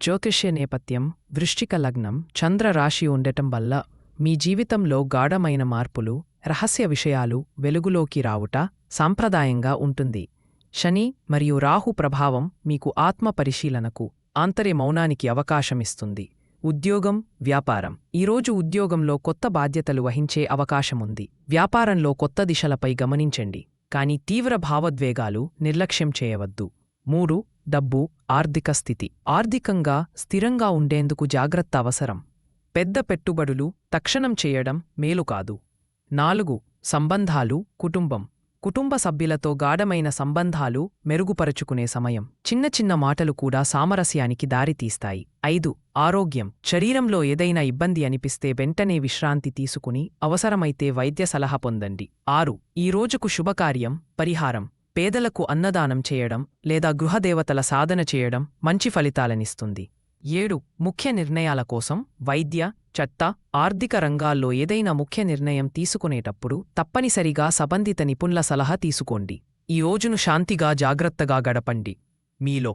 జ్యోతిష్య నేపథ్యం వృశ్చిక లగ్నం చంద్ర రాశి ఉండటం వల్ల మీ జీవితంలో గాఢమైన మార్పులు, రహస్య విషయాలు వెలుగులోకి రావుట సాంప్రదాయంగా ఉంటుంది. శని మరియు రాహు ప్రభావం మీకు ఆత్మ పరిశీలనకు, ఆంతర్య మౌనానికి అవకాశమిస్తుంది. ఉద్యోగం, వ్యాపారం. ఈరోజు ఉద్యోగంలో కొత్త బాధ్యతలు వహించే అవకాశముంది. వ్యాపారంలో కొత్త దిశలపై గమనించండి, కానీ తీవ్ర భావోద్వేగాలు నిర్లక్ష్యం చేయవద్దు. డబ్బు, ఆర్థిక స్థితి. ఆర్థికంగా స్థిరంగా ఉండేందుకు జాగ్రత్త అవసరం. పెద్ద పెట్టుబడులు తక్షణం చేయడం మేలు కాదు. 4 సంబంధాలు, కుటుంబం. కుటుంబ సభ్యులతో గాఢమైన సంబంధాలు మెరుగుపరుచుకునే సమయం. చిన్న చిన్న మాటలు కూడా సామరస్యానికి దారితీస్తాయి. 5 ఆరోగ్యం. శరీరంలో ఏదైనా ఇబ్బంది అనిపిస్తే వెంటనే విశ్రాంతి తీసుకుని అవసరమైతే వైద్య సలహా పొందండి. 6 ఈ రోజుకు శుభకార్యం, పరిహారం. పేదలకు అన్నదానం చేయడం లేదా గృహదేవతల సాధన చేయడం మంచి ఫలితాలనిస్తుంది. 7 ముఖ్య నిర్ణయాల కోసం వైద్య, చట్ట, ఆర్థిక రంగాల్లో ఏదైనా ముఖ్య నిర్ణయం తీసుకునేటప్పుడు తప్పనిసరిగా సంబంధిత నిపుణుల సలహా తీసుకోండి. ఈ రోజును శాంతిగా, జాగ్రత్తగా గడపండి. మీలో